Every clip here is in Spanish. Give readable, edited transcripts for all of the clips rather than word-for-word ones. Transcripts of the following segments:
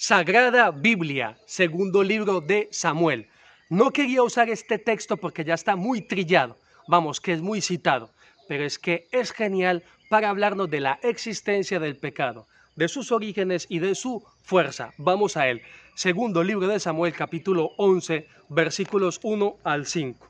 Sagrada Biblia, segundo libro de Samuel. No quería usar este texto porque ya está muy trillado, vamos, que es muy citado, pero es que es genial para hablarnos de la existencia del pecado, de sus orígenes y de su fuerza. Vamos a él. Segundo libro de Samuel, capítulo 11, versículos 1 al 5.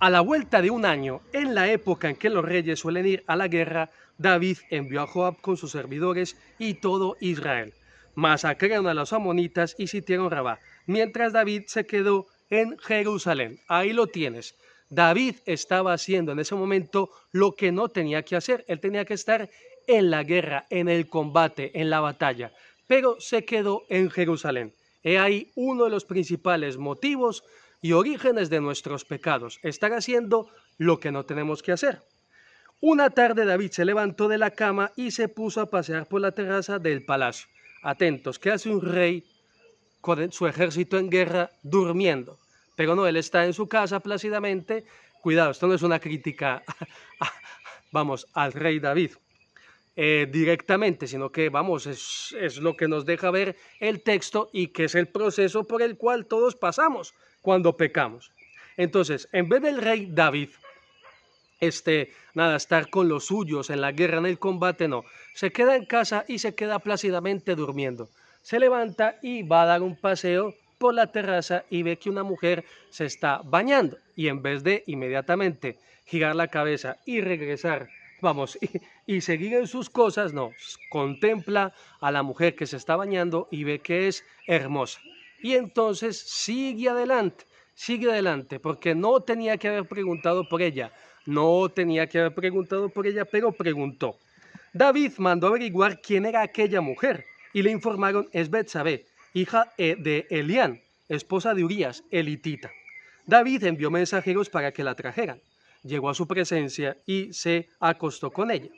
A la vuelta de un año, en la época en que los reyes suelen ir a la guerra, David envió a Joab con sus servidores y todo Israel. Masacraron a los amonitas y sitiaron Rabá, mientras David se quedó en Jerusalén. Ahí lo tienes. David estaba haciendo en ese momento lo que no tenía que hacer. Él tenía que estar en la guerra, en el combate, en la batalla, pero se quedó en Jerusalén. He ahí uno de los principales motivos y orígenes de nuestros pecados, estar haciendo lo que no tenemos que hacer. Una tarde David se levantó de la cama y se puso a pasear por la terraza del palacio. Atentos, ¿qué hace un rey con su ejército en guerra durmiendo? Pero no, él está en su casa plácidamente. Cuidado, esto no es una crítica, vamos, al rey David directamente, sino que, vamos, es lo que nos deja ver el texto y que es el proceso por el cual todos pasamos cuando pecamos. Entonces, en vez del rey David, estar con los suyos en la guerra, en el combate, no. Se queda en casa y se queda plácidamente durmiendo. Se levanta y va a dar un paseo por la terraza y ve que una mujer se está bañando. Y en vez de inmediatamente girar la cabeza y regresar, vamos, y seguir en sus cosas, no. Contempla a la mujer que se está bañando y ve que es hermosa. Y entonces sigue adelante, porque no tenía que haber preguntado por ella. No tenía que haber preguntado por ella, pero preguntó. David mandó averiguar quién era aquella mujer y le informaron es Betsabé, hija de Elián, esposa de Urías, elitita. David envió mensajeros para que la trajeran. Llegó a su presencia y se acostó con ella.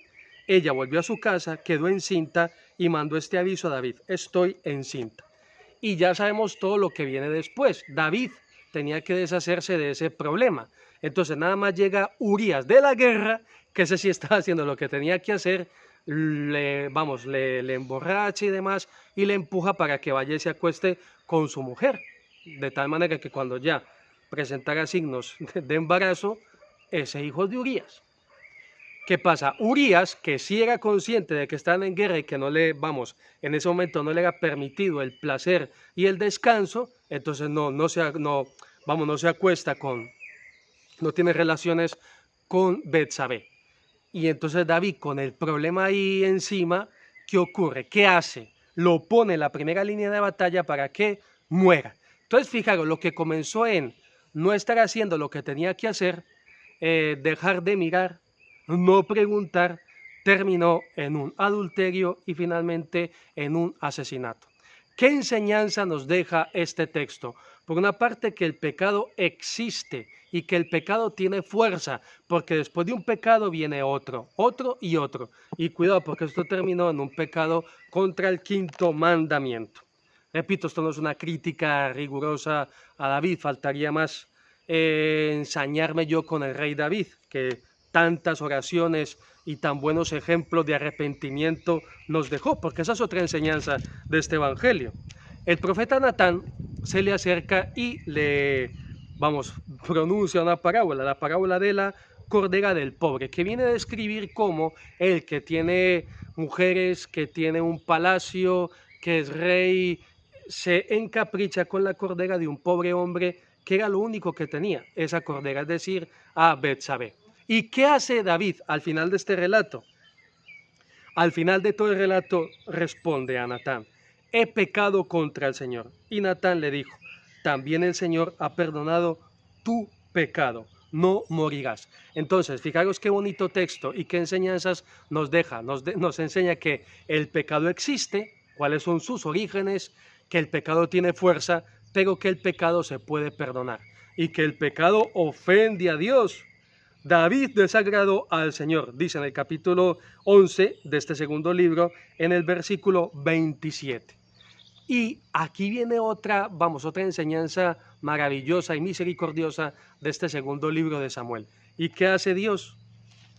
Ella volvió a su casa, quedó encinta y mandó este aviso a David: estoy encinta. Y ya sabemos todo lo que viene después. David tenía que deshacerse de ese problema. Entonces nada más llega Urías de la guerra, que ese sí estaba haciendo lo que tenía que hacer, le emborracha y demás, y le empuja para que vaya y se acueste con su mujer. De tal manera que cuando ya presentara signos de embarazo, ese hijo de Urías. ¿Qué pasa? Urías, que sí era consciente de que estaban en guerra y que no le, en ese momento no le era permitido el placer y el descanso, entonces no se acuesta no tiene relaciones con Betsabé. Y entonces David, con el problema ahí encima, ¿qué ocurre? ¿Qué hace? Lo pone en la primera línea de batalla para que muera. Entonces, fijaros, lo que comenzó en no estar haciendo lo que tenía que hacer, dejar de mirar, no preguntar, terminó en un adulterio y finalmente en un asesinato. ¿Qué enseñanza nos deja este texto? Por una parte, que el pecado existe y que el pecado tiene fuerza, porque después de un pecado viene otro y otro. Y cuidado, porque esto terminó en un pecado contra el quinto mandamiento. Repito, esto no es una crítica rigurosa a David, faltaría más ensañarme yo con el rey David, que tantas oraciones y tan buenos ejemplos de arrepentimiento nos dejó, porque esa es otra enseñanza de este evangelio. El profeta Natán se le acerca y pronuncia una parábola, la parábola de la cordera del pobre, que viene a describir cómo el que tiene mujeres, que tiene un palacio, que es rey, se encapricha con la cordera de un pobre hombre que era lo único que tenía, esa cordera, es decir, a Betsabé. ¿Y qué hace David al final de este relato? Al final de todo el relato responde a Natán: he pecado contra el Señor. Y Natán le dijo: también el Señor ha perdonado tu pecado, no morirás. Entonces, fijaros qué bonito texto y qué enseñanzas nos deja. Nos enseña que el pecado existe, cuáles son sus orígenes, que el pecado tiene fuerza, pero que el pecado se puede perdonar y que el pecado ofende a Dios. David desagradó al Señor, dice en el capítulo 11 de este segundo libro, en el versículo 27. Y aquí viene otra enseñanza maravillosa y misericordiosa de este segundo libro de Samuel. ¿Y qué hace Dios?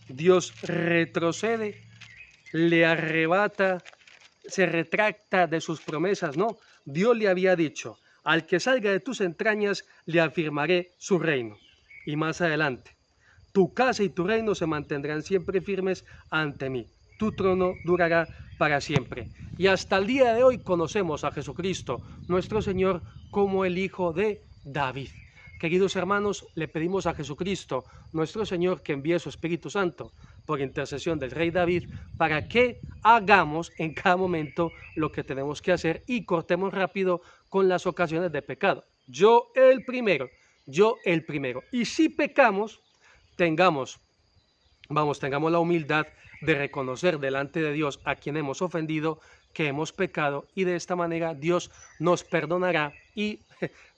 Dios retrocede, le arrebata, se retracta de sus promesas, no. Dios le había dicho, al que salga de tus entrañas le afirmaré su reino. Y más adelante, tu casa y tu reino se mantendrán siempre firmes ante mí. Tu trono durará para siempre. Y hasta el día de hoy conocemos a Jesucristo, nuestro Señor, como el Hijo de David. Queridos hermanos, le pedimos a Jesucristo, nuestro Señor, que envíe su Espíritu Santo por intercesión del Rey David, para que hagamos en cada momento lo que tenemos que hacer y cortemos rápido con las ocasiones de pecado. Yo el primero. Y si pecamos, tengamos la humildad de reconocer delante de Dios a quien hemos ofendido, que hemos pecado, y de esta manera Dios nos perdonará. Y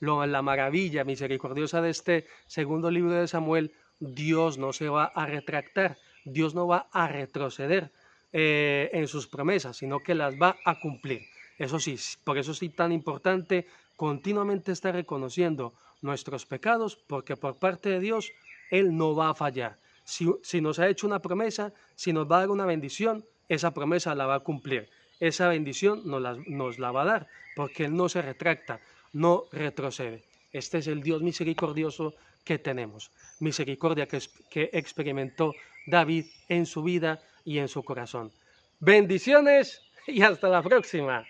la maravilla misericordiosa de este segundo libro de Samuel, Dios no se va a retractar, Dios no va a retroceder en sus promesas, sino que las va a cumplir. Eso sí, por eso sí tan importante continuamente estar reconociendo nuestros pecados, porque por parte de Dios Él no va a fallar. Si nos ha hecho una promesa, si nos va a dar una bendición, esa promesa la va a cumplir. Esa bendición nos la va a dar, porque Él no se retracta, no retrocede. Este es el Dios misericordioso que tenemos. Misericordia que experimentó David en su vida y en su corazón. Bendiciones y hasta la próxima.